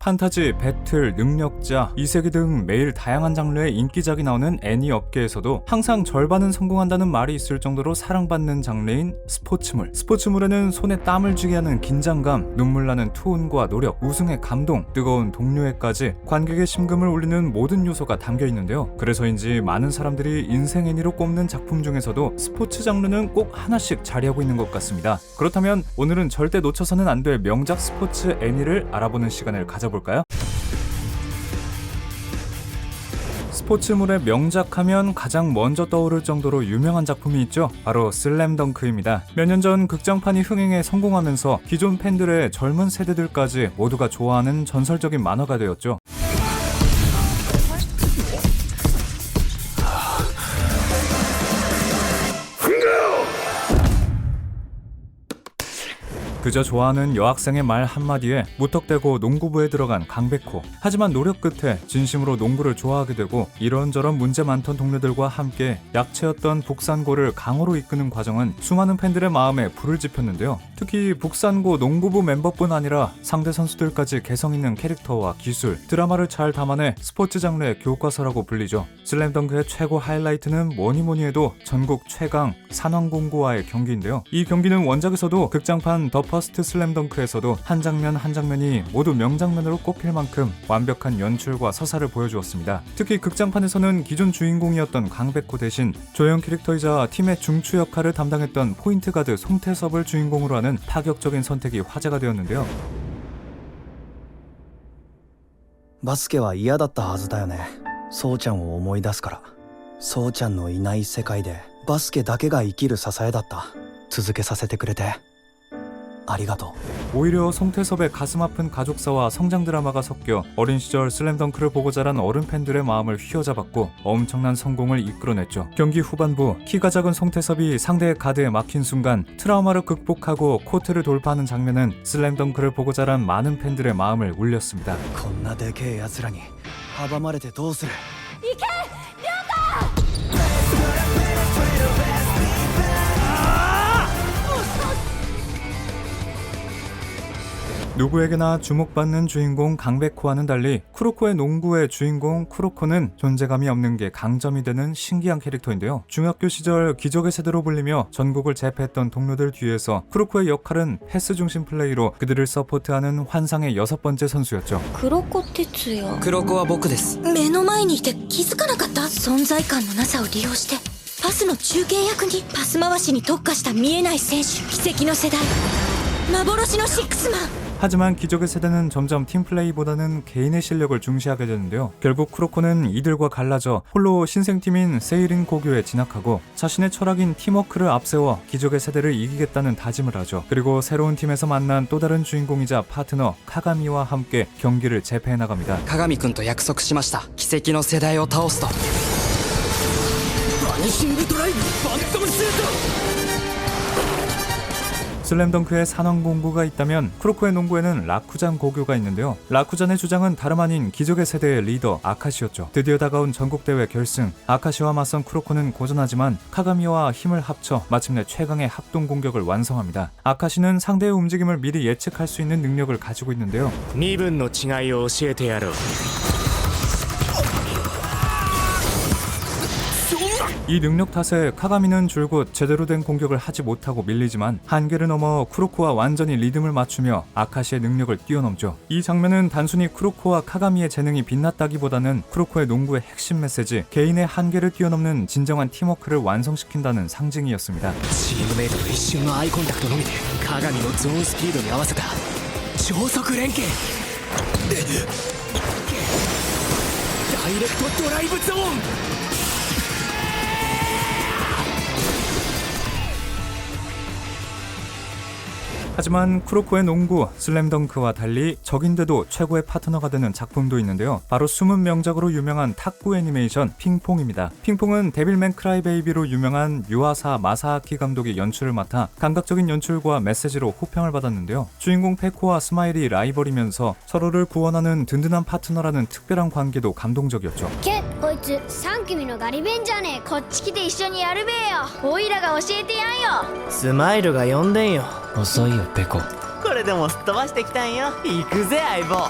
판타지, 배틀, 능력자, 이세계 등 매일 다양한 장르의 인기작이 나오는 애니 업계에서도 항상 절반은 성공한다는 말이 있을 정도로 사랑받는 장르인 스포츠물. 스포츠물에는 손에 땀을 쥐게 하는 긴장감, 눈물 나는 투혼과 노력, 우승의 감동, 뜨거운 동료애까지 관객의 심금을 울리는 모든 요소가 담겨 있는데요. 그래서인지 많은 사람들이 인생 애니로 꼽는 작품 중에서도 스포츠 장르는 꼭 하나씩 자리하고 있는 것 같습니다. 그렇다면 오늘은 절대 놓쳐서는 안 될 명작 스포츠 애니를 알아보는 시간을 가져볼까요? 스포츠물의 명작하면 가장 먼저 떠오를 정도로 유명한 작품이 있죠. 바로 슬램덩크입니다. 몇 년 전 극장판이 흥행에 성공하면서 기존 팬들의 젊은 세대들까지 모두가 좋아하는 전설적인 만화가 되었죠. 그저 좋아하는 여학생의 말 한마디에 무턱대고 농구부에 들어간 강백호. 하지만 노력 끝에 진심으로 농구를 좋아하게 되고 이런저런 문제 많던 동료들과 함께 약체였던 북산고를 강호로 이끄는 과정은 수많은 팬들의 마음에 불을 지폈는데요. 특히 북산고 농구부 멤버뿐 아니라 상대 선수들까지 개성있는 캐릭터와 기술, 드라마를 잘 담아내 스포츠 장르의 교과서라고 불리죠. 슬램덩크의 최고 하이라이트는 뭐니뭐니 해도 전국 최강 산왕공구와의 경기인데요. 이 경기는 원작에서도 극장판 더 퍼스트 슬램덩크에서도 한 장면 한 장면이 모두 명장면으로 꼽힐 만큼 완벽한 연출과 서사를 보여주었습니다. 특히 극장판에서는 기존 주인공이었던 강백호 대신 조형 캐릭터이자 팀의 중추 역할을 담당했던 포인트 가드 송태섭을 주인공으로 하는 파격적인 선택이 화제가 되었는데요. バスケは嫌だったはずだよね。そうちゃんを思い出すから。そうちゃんのいない世界でバスケだけが生きる支えだった。続けさせてくれてありがとう。 오히려 송태섭의 가슴 아픈 가족사와 성장 드라마가 섞여 어린 시절 슬램덩크를 보고 자란 어른 팬들의 마음을 휘어잡았고 엄청난 성공을 이끌어냈죠. 경기 후반부 키가 작은 송태섭이 상대의 가드에 막힌 순간 트라우마를 극복하고 코트를 돌파하는 장면은 슬램덩크를 보고 자란 많은 팬들의 마음을 울렸습니다. こんなでけえ奴らに阻まれてどうする。 누구에게나 주목받는 주인공 강백호와는 달리 쿠로코의 농구의 주인공 쿠로코는 존재감이 없는 게 강점이 되는 신기한 캐릭터인데요. 중학교 시절 기적의 세대로 불리며 전국을 제패했던 동료들 뒤에서 쿠로코의 역할은 패스 중심 플레이로 그들을 서포트하는 환상의 6번째 선수였죠. 黒子哲也。黒子は僕です。目の前にいて気づかなかった。存在感のなさを利用してパスの中継役に。パス回しに特化した見えない選手。奇跡の世代。幻のシックスマン。 하지만 기적의 세대는 점점 팀플레이보다는 개인의 실력을 중시하게 되는데요. 결국 쿠로코는 이들과 갈라져 홀로 신생팀인 세이린 고교에 진학하고 자신의 철학인 팀워크를 앞세워 기적의 세대를 이기겠다는 다짐을 하죠. 그리고 새로운 팀에서 만난 또 다른 주인공이자 파트너 카가미와 함께 경기를 재패해 나갑니다. 鏡くんと約束しました。奇跡の世代を倒すと。バニシングドライブファントムシュート。 슬램덩크에 산왕공구가 있다면 쿠로코의 농구에는 라쿠잔 고교가 있는데요. 라쿠잔의 주장은 다름 아닌 기적의 세대의 리더 아카시였죠. 드디어 다가온 전국대회 결승. 아카시와 맞선 쿠로코는 고전하지만 카가미와 힘을 합쳐 마침내 최강의 합동 공격을 완성합니다. 아카시는 상대의 움직임을 미리 예측할 수 있는 능력을 가지고 있는데요. 身分の違いを教えてやろう。 이 능력 탓에 카가미는 줄곧 제대로 된 공격을 하지 못하고 밀리지만 한계를 넘어 쿠로코와 완전히 리듬을 맞추며 아카시의 능력을 뛰어넘죠. 이 장면은 단순히 쿠로코와 카가미의 재능이 빛났다기보다는 쿠로코의 농구의 핵심 메시지, 개인의 한계를 뛰어넘는 진정한 팀워크를 완성시킨다는 상징이었습니다. チームメイトと一瞬のアイコンタクトのみで鏡のゾーンスピードに合わせた超速連携。ダイレクトドライブゾーン。 하지만 쿠로코의 농구, 슬램덩크와 달리 적인데도 최고의 파트너가 되는 작품도 있는데요. 바로 숨은 명작으로 유명한 탁구 애니메이션 핑퐁입니다. 핑퐁은 데빌맨 크라이 베이비로 유명한 유아사 마사아키 감독이 연출을 맡아 감각적인 연출과 메시지로 호평을 받았는데요. 주인공 페코와 스마일이 라이벌이면서 서로를 구원하는 든든한 파트너라는 특별한 관계도 감동적이었죠. こいつ3組のガリベンじゃねえ。こっち来て一緒にやるべえよ。オイラが教えてやんよ。スマイルが呼んでんよ。遅いよペコ。これでもすっ飛ばしてきたんよ。行くぜ相棒。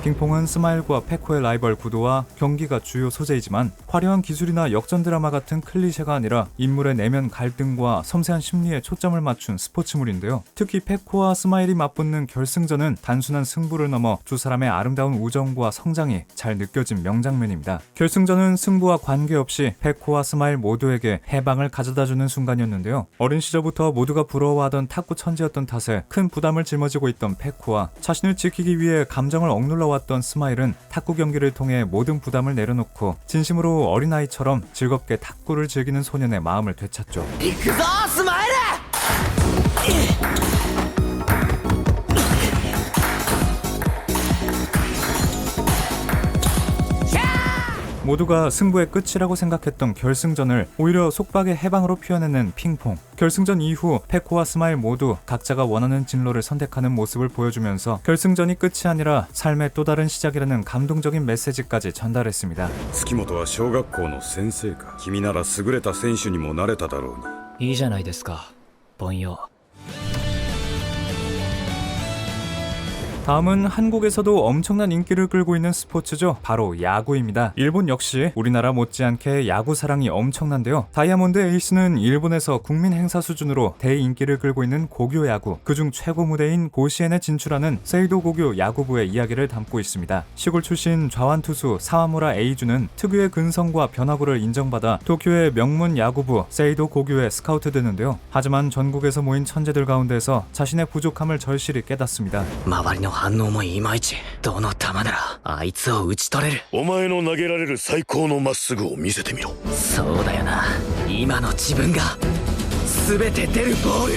핑퐁은 스마일과 페코의 라이벌 구도와 경기가 주요 소재이지만 화려한 기술이나 역전 드라마 같은 클리셰가 아니라 인물의 내면 갈등과 섬세한 심리에 초점을 맞춘 스포츠물인데요. 특히 페코와 스마일이 맞붙는 결승전은 단순한 승부를 넘어 두 사람의 아름다운 우정과 성장이 잘 느껴진 명장면입니다. 결승전은 승부와 관계없이 페코와 스마일 모두에게 해방을 가져다주는 순간이었는데요. 어린 시절부터 모두가 부러워하던 탁구 천재였던 탓에 큰 부담을 짊어지고 있던 페코와 자신을 지키기 위해 감정을 억눌러 왔던 스마일은 탁구 경기를 통해 모든 부담을 내려놓고 진심으로 어린아이처럼 즐겁게 탁구를 즐기는 소년의 마음을 되찾죠. 行くぞスマイル 모두가 승부의 끝이라고 생각했던 결승전을 오히려 속박의 해방으로 표현해낸 핑퐁. 결승전 이후 페코와 스마일 모두 각자가 원하는 진로를 선택하는 모습을 보여주면서 결승전이 끝이 아니라 삶의 또 다른 시작이라는 감동적인 메시지까지 전달했습니다. 月本は小学校の先生か。君なら優れた選手にもなれただろうに。いいじゃないですか凡庸 다음은 한국에서도 엄청난 인기를 끌고 있는 스포츠죠. 바로 야구입니다. 일본 역시 우리나라 못지않게 야구 사랑이 엄청난데요. 다이아몬드 에이스는 일본에서 국민 행사 수준으로 대인기를 끌고 있는 고교 야구, 그중 최고 무대인 고시엔에 진출하는 세이도 고교 야구부의 이야기를 담고 있습니다. 시골 출신 좌완투수 사와무라 에이주는 특유의 근성과 변화구를 인정받아 도쿄의 명문 야구부 세이도 고교에 스카우트되는데요. 하지만 전국에서 모인 천재들 가운데서 자신의 부족함을 절실히 깨닫습니다. 周りの反応もいまいちどの球ならあいつを打ち取れるお前の投げられる最高のまっすぐを見せてみろ。そうだよな今の自分が全て出るボール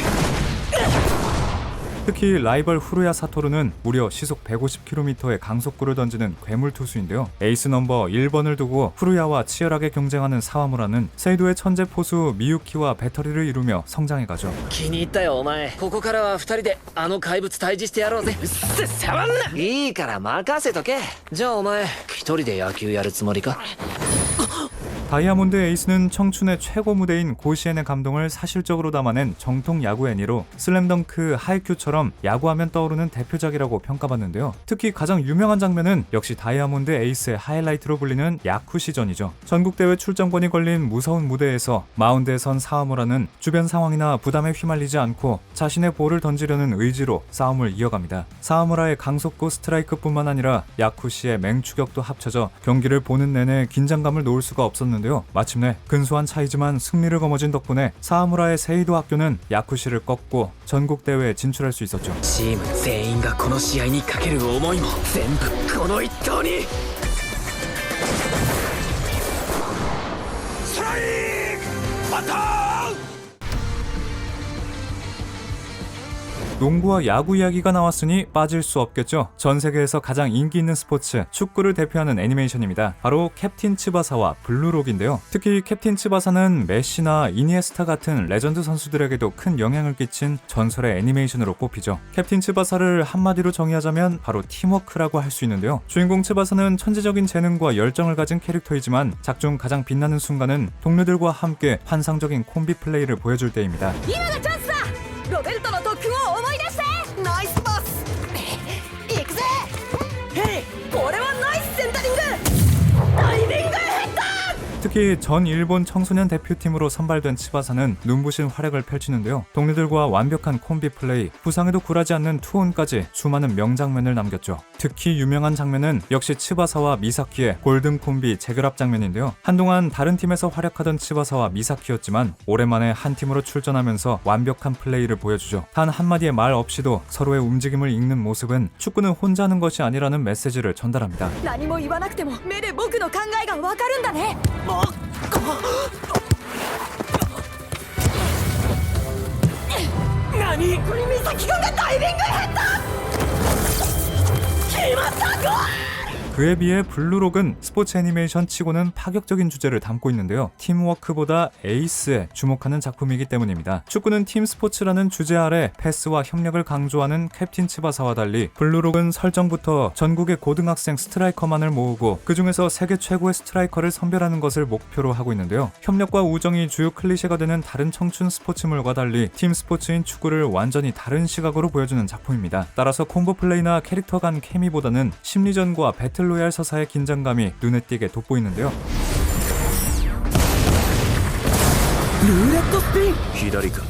특히 라이벌 후루야 사토루는 무려 시속 150km의 강속구를 던지는 괴물 투수인데요. 에이스 넘버 1번을 두고 후루야와 치열하게 경쟁하는 사와무라는 세이도의 천재 포수 미유키와 배터리를 이루며 성장해가죠. 気に入ったよお前ここからは2人であの怪物退治してやろうぜうっせ触んないいから任せとけじゃあお前一人で野球やるつもりか 다이아몬드 에이스는 청춘의 최고 무대인 고시엔의 감동을 사실적으로 담아낸 정통 야구 애니로 슬램덩크, 하이큐처럼 야구하면 떠오르는 대표작이라고 평가받는데요. 특히 가장 유명한 장면은 역시 다이아몬드 에이스의 하이라이트로 불리는 야쿠 시전이죠. 전국대회 출전권이 걸린 무서운 무대에서 마운드에 선 사와무라는 주변 상황이나 부담에 휘말리지 않고 자신의 볼을 던지려는 의지로 싸움을 이어갑니다. 사와무라의 강속구 스트라이크뿐만 아니라 야쿠시의 맹추격도 합쳐져 경기를 보는 내내 긴장감을 놓을 수가 없었는데요. 마침내 근소한 차이지만 승리를 거머쥔 덕분에 사와무라의 세이도 학교는 야쿠시를 꺾고 전국대회에 진출할 수 있었죠. チーム全員がこの試合にかける思いも全部この一投に 농구와 야구 이야기가 나왔으니 빠질 수 없겠죠. 전 세계에서 가장 인기 있는 스포츠, 축구를 대표하는 애니메이션입니다. 바로 캡틴 츠바사와 블루록인데요. 특히 캡틴 츠바사는 메시나 이니에스타 같은 레전드 선수들에게도 큰 영향을 끼친 전설의 애니메이션으로 꼽히죠. 캡틴 츠바사를 한마디로 정의하자면 바로 팀워크라고 할 수 있는데요. 주인공 츠바사는 천재적인 재능과 열정을 가진 캐릭터이지만 작중 가장 빛나는 순간은 동료들과 함께 환상적인 콤비 플레이를 보여줄 때입니다. 今がチャンスだロベルトの特訓を思い出してナイスパス行くぜヘイこれはナイスセンタリングダイビングヘッド 특히 전 일본 청소년 대표팀으로 선발된 츠바사는 눈부신 활약을 펼치는데요. 동료들과 완벽한 콤비 플레이, 부상에도 굴하지 않는 투혼까지 수많은 명장면을 남겼죠. 특히 유명한 장면은 역시 츠바사와 미사키의 골든 콤비 재결합 장면인데요. 한동안 다른 팀에서 활약하던 츠바사와 미사키였지만 오랜만에 한 팀으로 출전하면서 완벽한 플레이를 보여주죠. 단 한마디의 말 없이도 서로의 움직임을 읽는 모습은 축구는 혼자 하는 것이 아니라는 메시지를 전달합니다. 何も言わなくても目で僕の考えがわかるんだね何これ美咲君がダイビングヘッド決まったゴール 그에 비해 블루록은 스포츠 애니메이션 치고는 파격적인 주제를 담고 있는데요. 팀워크보다 에이스에 주목하는 작품이기 때문입니다. 축구는 팀 스포츠라는 주제 아래 패스와 협력을 강조하는 캡틴 츠바사와 달리 블루록은 설정부터 전국의 고등학생 스트라이커만을 모으고 그 중에서 세계 최고의 스트라이커를 선별하는 것을 목표로 하고 있는데요. 협력과 우정이 주요 클리셰가 되는 다른 청춘 스포츠물과 달리 팀 스포츠인 축구를 완전히 다른 시각으로 보여주는 작품입니다. 따라서 콤보 플레이나 캐릭터 간 케미보다는 심리전과 배틀로얄 서사의 긴장감이 눈에 띄게 돋보이는데요. ルーレットスピン左か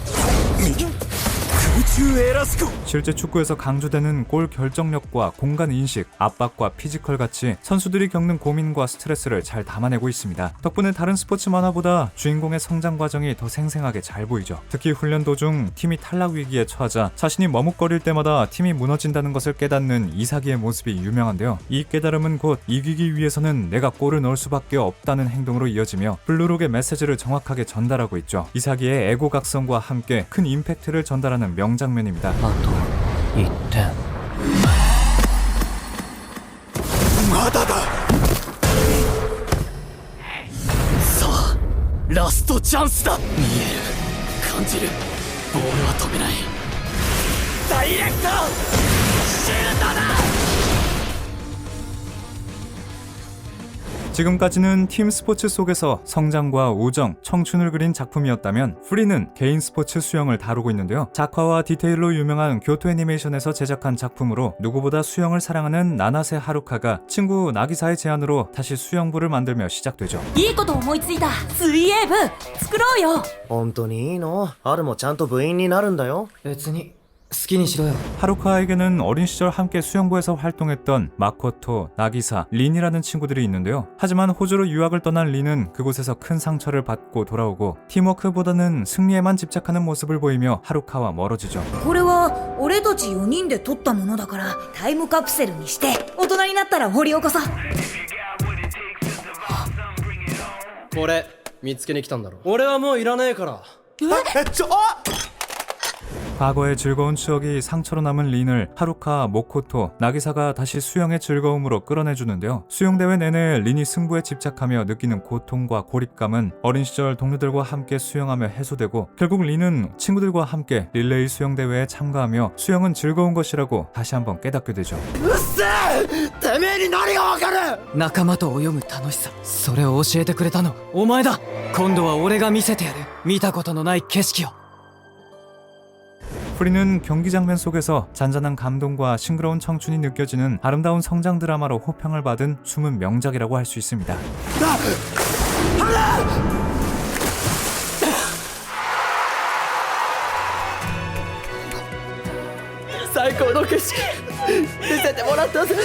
空中エラスコ 실제 축구에서 강조되는 골 결정력과 공간 인식, 압박과 피지컬 같이 선수들이 겪는 고민과 스트레스를 잘 담아내고 있습니다. 덕분에 다른 스포츠 만화보다 주인공의 성장 과정이 더 생생하게 잘 보이죠. 특히 훈련 도중 팀이 탈락 위기에 처하자 자신이 머뭇거릴 때마다 팀이 무너진다는 것을 깨닫는 이사기의 모습이 유명한데요. 이 깨달음은 곧 이기기 위해서는 내가 골을 넣을 수밖에 없다는 행동으로 이어지며 블루록의 메시지를 정확하게 전달하고 있죠. 이사기의 애고각성과 함께 큰 임팩트를 전달하는 명장면입니다. 1点まだださあラストチャンスだ見える感じるボールは飛べないダイレクトシュートだ 지금까지는 팀 스포츠 속에서 성장과 우정, 청춘을 그린 작품이었다면 프리는 개인 스포츠 수영을 다루고 있는데요. 작화와 디테일로 유명한 교토 애니메이션에서 제작한 작품으로 누구보다 수영을 사랑하는 나나세 하루카가 친구 나기사의 제안으로 다시 수영부를 만들며 시작되죠. いいこと思いついた水泳部作ろうよ本当にいいの？アルもちゃんと部員になるんだよ。別に好きにしろよ 하루카에게는 어린 시절 함께 수영부에서 활동했던 마코토, 나기사, 린이라는 친구들이 있는데요. 하지만 호주로 유학을 떠난 린은 그곳에서 큰 상처를 받고 돌아오고 팀워크보다는 승리에만 집착하는 모습을 보이며 하루카와 멀어지죠. これは俺たち4人で撮ったものだからタイムカプセルにして大人になったら掘り起こそうこれ見つけに来たんだろ俺はもういらねえから 과거의 즐거운 추억이 상처로 남은 린을 하루카, 모코토, 나기사가 다시 수영의 즐거움으로 끌어내주는데요. 수영대회 내내 린이 승부에 집착하며 느끼는 고통과 고립감은 어린 시절 동료들과 함께 수영하며 해소되고 결국 린은 친구들과 함께 릴레이 수영대회에 참가하며 수영은 즐거운 것이라고 다시 한번 깨닫게 되죠. てめえに何がわかる仲間と泳ぐ楽しさそれを教えてくれたのお前だ今度は俺が見せてやる見たことのない景色を 프리는 경기 장면 속에서 잔잔한 감동과 싱그러운 청춘이 느껴지는 아름다운 성장 드라마로 호평을 받은 숨은 명작이라고 할 수 있습니다. 最高の景色見せてもらったぜ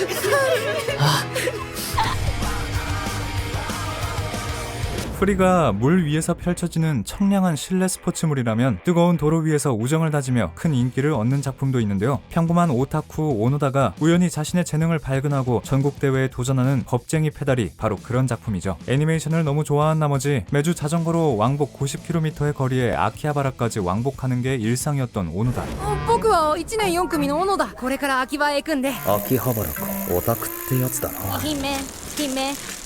프리가 물 위에서 펼쳐지는 청량한 실내 스포츠물이라면 뜨거운 도로 위에서 우정을 다지며 큰 인기를 얻는 작품도 있는데요. 평범한 오타쿠 오노다가 우연히 자신의 재능을 발견하고 전국대회에 도전하는 겁쟁이 페달이 바로 그런 작품이죠. 애니메이션을 너무 좋아한 나머지 매주 자전거로 왕복 90km의 거리에 아키하바라까지 왕복하는 게 일상이었던 오노다. 僕は1年4組の小野田これから秋葉へ行くんで秋葉原かオタクってやつだな。姫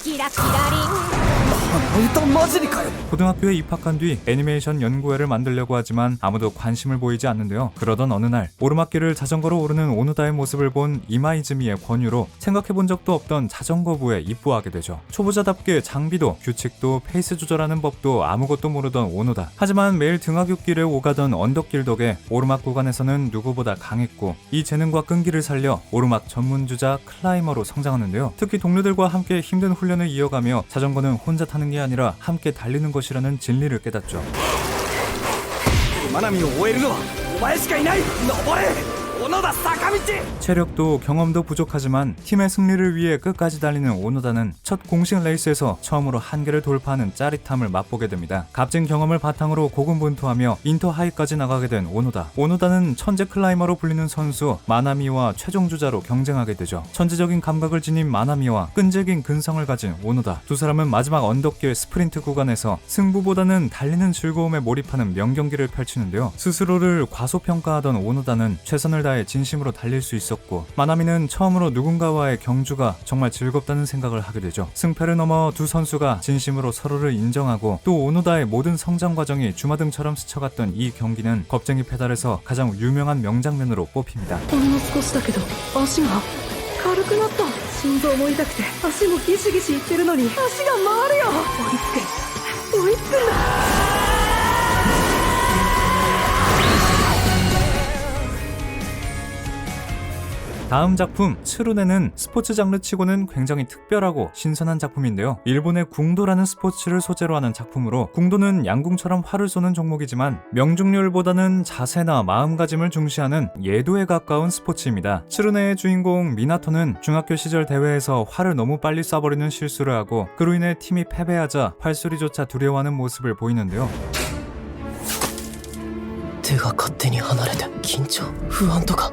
キラキラリン 歌マジにかよ 고등학교에 입학한 뒤 애니메이션 연구회를 만들려고 하지만 아무도 관심을 보이지 않는데요. 그러던 어느 날 오르막길을 자전거로 오르는 오노다의 모습을 본 이마이즈미의 권유로 생각해본 적도 없던 자전거부에 입부하게 되죠. 초보자답게 장비도 규칙도 페이스 조절하는 법도 아무것도 모르던 오노다. 하지만 매일 등하굣길에 오가던 언덕길 덕에 오르막 구간에서는 누구보다 강했고 이 재능과 끈기를 살려 오르막 전문주자 클라이머로 성장하는데요. 특히 동료들과 함께 힘든 훈련을 이어가며 자전거는 혼자 타는 게 아니라 함께 달리는 것이라는 진리를 깨닫죠. マナミを終えるのはお前しかいない登れ小野田坂道 체력도 경험도 부족하지만 팀의 승리를 위해 끝까지 달리는 오노다는 첫 공식 레이스에서 처음으로 한계를 돌파하는 짜릿함을 맛보게 됩니다. 값진 경험을 바탕으로 고군분투하며 인터 하이까지 나가게 된 오노다. 오노다는 천재 클라이머로 불리는 선수 마나미와 최종 주자로 경쟁하게 되죠. 천재적인 감각을 지닌 마나미와 끈질긴 근성을 가진 오노다. 두 사람은 마지막 언덕길 스프린트 구간에서 승부보다는 달리는 즐거움에 몰입하는 명경기를 펼치는데요. 스스로를 과소평가하던 오노다는 최선을 다해 다해 진심으로 달릴 수 있었고, 마나미는 처음으로 누군가와의 경주가 정말 즐겁다는 생각을 하게 되죠. 승패를 넘어 두 선수가 진심으로 서로를 인정하고 또 오노다의 모든 성장 과정이 주마등처럼 스쳐갔던 이 경기는 겁쟁이 페달에서 가장 유명한 명장면으로 뽑힙니다. ほんの少しだけど足が軽くなった。心臓も痛くて足もギシギシいってるのに足が回るよ。追いつくんだ。 다음 작품 츠루네는 스포츠 장르 치고는 굉장히 특별하고 신선한 작품인데요. 일본의 궁도라는 스포츠를 소재로 하는 작품으로, 궁도는 양궁처럼 활을 쏘는 종목이지만 명중률보다는 자세나 마음가짐을 중시하는 예도에 가까운 스포츠입니다. 츠루네의 주인공 미나토는 중학교 시절 대회에서 활을 너무 빨리 쏴버리는 실수를 하고 그로 인해 팀이 패배하자 활소리조차 두려워하는 모습을 보이는데요. 手が勝手に離れて緊張不安とか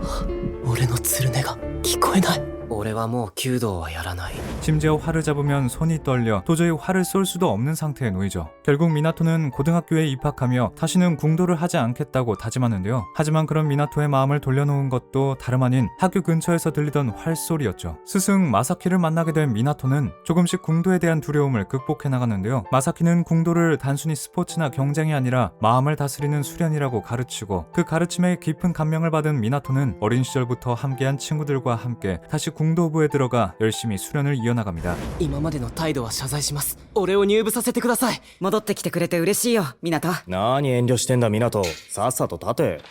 俺のつるねが聞こえない。俺はもう弓道はやらない。 심지어 활을 잡으면 손이 떨려 도저히 활을 쏠 수도 없는 상태에 놓이죠. 결국 미나토는 고등학교에 입학하며 다시는 궁도를 하지 않겠다고 다짐하는데요. 하지만 그런 미나토의 마음을 돌려놓은 것도 다름 아닌 학교 근처에서 들리던 활소리였죠. 스승 마사키를 만나게 된 미나토는 조금씩 궁도에 대한 두려움을 극복해 나가는데요. 마사키는 궁도를 단순히 스포츠나 경쟁이 아니라 마음을 다스리는 수련이라고 가르치고, 그 가르침에 깊은 감명을 받은 미나토는 어린 시절부터 함께한 친구들과 함께 다시 궁도부에 들어가 열심히 수련을 이어나갑니다. 今までの態度は謝罪します。俺を入部させてください。戻ってきてくれて嬉しいよ、ミナト。何遠慮してんだ湊。さっさと立て。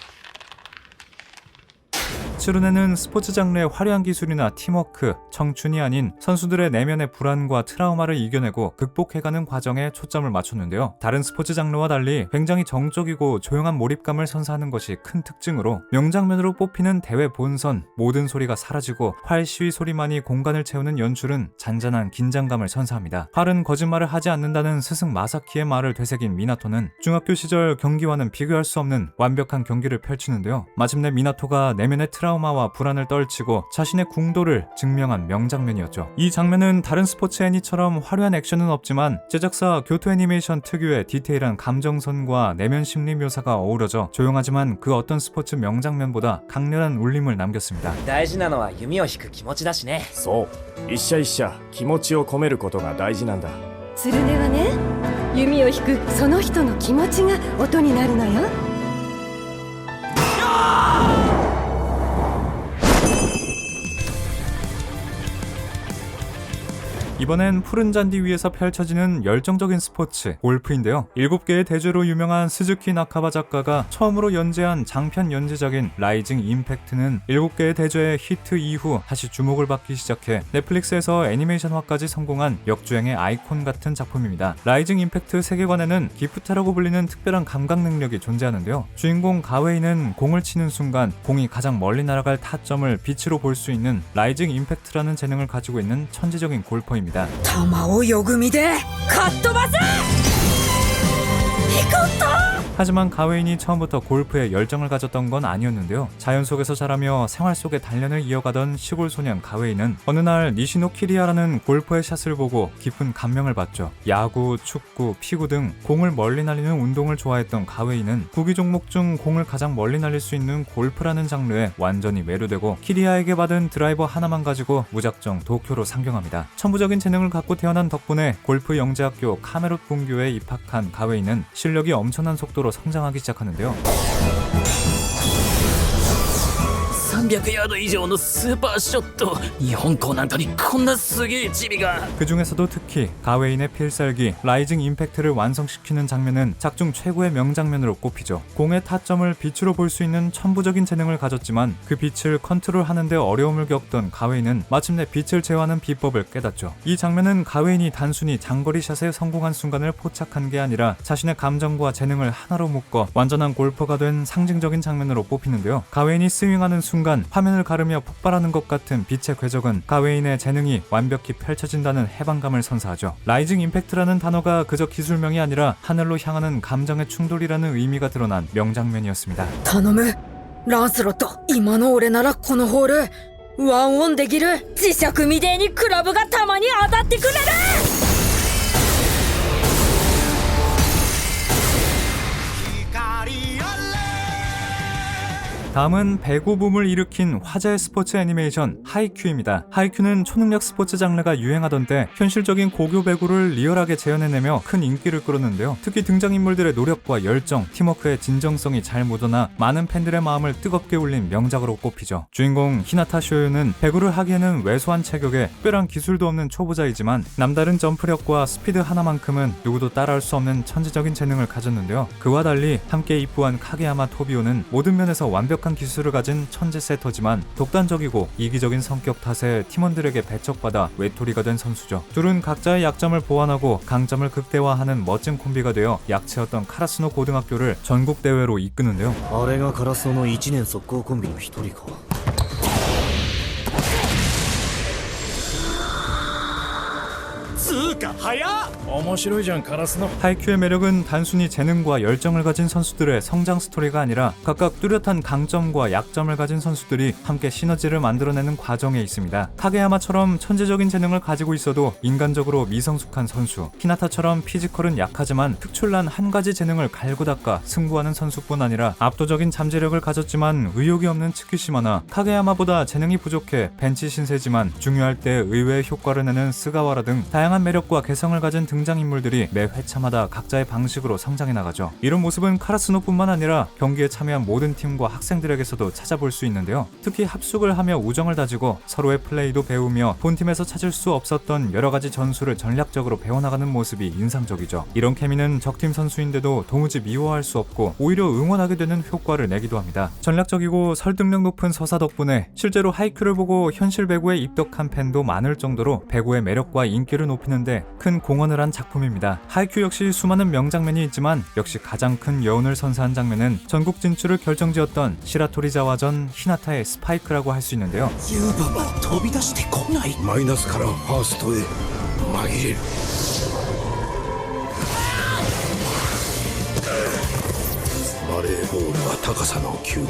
츠루네는 스포츠 장르의 화려한 기술이나 팀워크, 청춘이 아닌 선수들의 내면의 불안과 트라우마를 이겨내고 극복해가는 과정에 초점을 맞췄는데요. 다른 스포츠 장르와 달리 굉장히 정적이고 조용한 몰입감을 선사하는 것이 큰 특징으로, 명장면으로 뽑히는 대회 본선, 모든 소리가 사라지고 활 시위 소리만이 공간을 채우는 연출은 잔잔한 긴장감을 선사합니다. 활은 거짓말을 하지 않는다는 스승 마사키의 말을 되새긴 미나토는 중학교 시절 경기와는 비교할 수 없는 완벽한 경기를 펼치는데요. 마침내 미나토가 내면의 트라우마와 불안을 떨치고 자신의 궁도를 증명한 명장면이었죠. 이 장면은 다른 스포츠 애니처럼 화려한 액션은 없지만 제작사 교토 애니메이션 특유의 디테일한 감정선과 내면 심리 묘사가 어우러져 조용하지만 그 어떤 스포츠 명장면보다 강렬한 울림을 남겼습니다. 大事なのは弓を引く気持ちだしね。そう一社一社気持ちを込めることが大事なんだ。つるねはね、弓を引くその人の気持ちが音になるのよ。 이번엔 푸른 잔디 위에서 펼쳐지는 열정적인 스포츠, 골프인데요. 7개의 대죄로 유명한 스즈키 나카바 작가가 처음으로 연재한 장편 연재작인 라이징 임팩트는 7개의 대죄의 히트 이후 다시 주목을 받기 시작해 넷플릭스에서 애니메이션화까지 성공한 역주행의 아이콘 같은 작품입니다. 라이징 임팩트 세계관에는 기프트라고 불리는 특별한 감각 능력이 존재하는데요. 주인공 가웨이는 공을 치는 순간 공이 가장 멀리 날아갈 타점을 빛으로 볼 수 있는 라이징 임팩트라는 재능을 가지고 있는 천재적인 골퍼입니다. 玉をよぐみでかっ飛ばせ。 하지만 가웨인이 처음부터 골프에 열정을 가졌던 건 아니었는데요. 자연 속에서 자라며 생활 속의 단련을 이어가던 시골 소년 가웨이는 어느 날 니시노 키리아라는 골퍼의 샷을 보고 깊은 감명을 받죠. 야구, 축구, 피구 등 공을 멀리 날리는 운동을 좋아했던 가웨이는 구기 종목 중 공을 가장 멀리 날릴 수 있는 골프라는 장르에 완전히 매료되고 키리아에게 받은 드라이버 하나만 가지고 무작정 도쿄로 상경합니다. 천부적인 재능을 갖고 태어난 덕분에 골프 영재학교 카메롯 분교에 입학한 가웨이는 실력이 엄청난 속도로 성장하기 시작하는데요. 300ヤード以上のスーパーショット。日本校なんかにこんなすげえチビが。 그 중에서도 특히 가웨인의 필살기 라이징 임팩트를 완성시키는 장면은 작중 최고의 명장면으로 꼽히죠. 공의 타점을 빛으로 볼 수 있는 천부적인 재능을 가졌지만 그 빛을 컨트롤하는데 어려움을 겪던 가웨인은 마침내 빛을 제어하는 비법을 깨닫죠. 이 장면은 가웨인이 단순히 장거리 샷에 성공한 순간을 포착한 게 아니라 자신의 감정과 재능을 하나로 묶어 완전한 골퍼가 된 상징적인 장면으로 뽑히는데요. 가웨인이 스윙하는 순간 화면을 가르며 폭발하는 것 같은 빛의 궤적은 가웨인의 재능이 완벽히 펼쳐진다는 해방감을 선사하죠. 라이징 임팩트라는 단어가 그저 기술명이 아니라 하늘로 향하는 감정의 충돌이라는 의미가 드러난 명장면이었습니다. 頼むランスロット、今の俺ならこのホールワンオンできる。磁石みてえにクラブがたまに当たってくれる。 「 다음은 배구 붐을 일으킨 화제의 스포츠 애니메이션 하이큐입니다. 하이큐는 초능력 스포츠 장르가 유행하던 때 현실적인 고교 배구를 리얼하게 재현해내며 큰 인기를 끌었는데요. 특히 등장인물들의 노력과 열정, 팀워크의 진정성이 잘 묻어나 많은 팬들의 마음을 뜨겁게 울린 명작으로 꼽히죠. 주인공 히나타 쇼유는 배구를 하기에는 왜소한 체격에 특별한 기술도 없는 초보자이지만 남다른 점프력과 스피드 하나만큼은 누구도 따라할 수 없는 천재적인 재능을 가졌는데요. 그와 달리 함께 입부한 카게야마 토비오는 모든 면에서 완벽한 기술을 가진 천재 세터지만 독단적이고 이기적인 성격 탓에 팀원들에게 배척받아 외톨이가 된 선수죠. 둘은 각자의 약점을 보완하고 강점을 극대화하는 멋진 콤비가 되어 약체였던 카라스노 고등학교를 전국 대회로 이끄는데요. あれがカラスノの1年速攻コンビの一人か。하이큐의 매력은 단순히 재능과 열정을 가진 선수들의 성장 스토리가 아니라 각각 뚜렷한 강점과 약점을 가진 선수들이 함께 시너지를 만들어내는 과정에 있습니다. 카게야마처럼 천재적인 재능을 가지고 있어도 인간적으로 미성숙한 선수, 히나타처럼 피지컬은 약하지만 특출난 한 가지 재능을 갈고 닦아 승부하는 선수뿐 아니라 압도적인 잠재력을 가졌지만 의욕이 없는 츠키시마나 카게야마보다 재능이 부족해 벤치 신세지만 중요할 때 의외의 효과를 내는 스가와라 등 다양한 매력과 개성을 가진 등장인물들이 매 회차마다 각자의 방식으로 성장해 나가죠. 이런 모습은 카라스노뿐만 아니라 경기에 참여한 모든 팀과 학생들에게서도 찾아볼 수 있는데요. 특히 합숙을 하며 우정을 다지고 서로의 플레이도 배우며 본팀에서 찾을 수 없었던 여러가지 전술을 전략적으로 배워나가는 모습이 인상적이죠. 이런 케미는 적팀 선수인데도 도무지 미워할 수 없고 오히려 응원하게 되는 효과를 내기도 합니다. 전략적이고 설득력 높은 서사 덕분에 실제로 하이큐를 보고 현실 배구에 입덕한 팬도 많을 정도로 배구의 매력과 인기를 높이는데 큰 공헌을 한 작품입니다. 하이큐 역시 수많은 명장면이 있지만 역시 가장 큰 여운을 선사한 장면은 전국 진출을 결정지었던 시라토리자와전 히나타의 스파이크라고 할 수 있는데요. マイナスからファーストへ紛れるバレーボールは高さの球技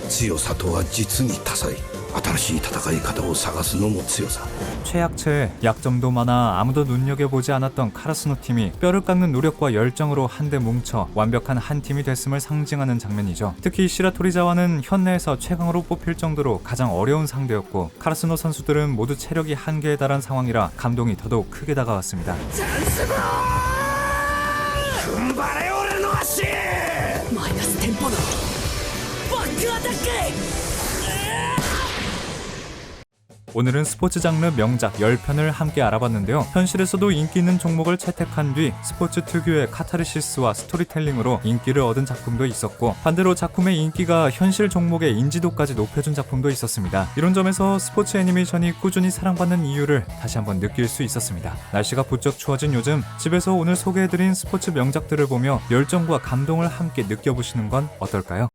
強さとは実に多彩新しい戦い方を探すのも強さ 최약체에 약점도 많아 아무도 눈여겨보지 않았던 카라스노 팀이 뼈를 깎는 노력과 열정으로 한데 뭉쳐 완벽한 한 팀이 됐음을 상징하는 장면이죠. 특히 시라토리자와는 현내에서 최강으로 뽑힐 정도로 가장 어려운 상대였고 카라스노 선수들은 모두 체력이 한계에 달한 상황이라 감동이 더더욱 크게 다가왔습니다. 오늘은 스포츠 장르 명작 10편을 함께 알아봤는데요. 현실에서도 인기 있는 종목을 채택한 뒤 스포츠 특유의 카타르시스와 스토리텔링으로 인기를 얻은 작품도 있었고 반대로 작품의 인기가 현실 종목의 인지도까지 높여준 작품도 있었습니다. 이런 점에서 스포츠 애니메이션이 꾸준히 사랑받는 이유를 다시 한번 느낄 수 있었습니다. 날씨가 부쩍 추워진 요즘 집에서 오늘 소개해드린 스포츠 명작들을 보며 열정과 감동을 함께 느껴보시는 건 어떨까요?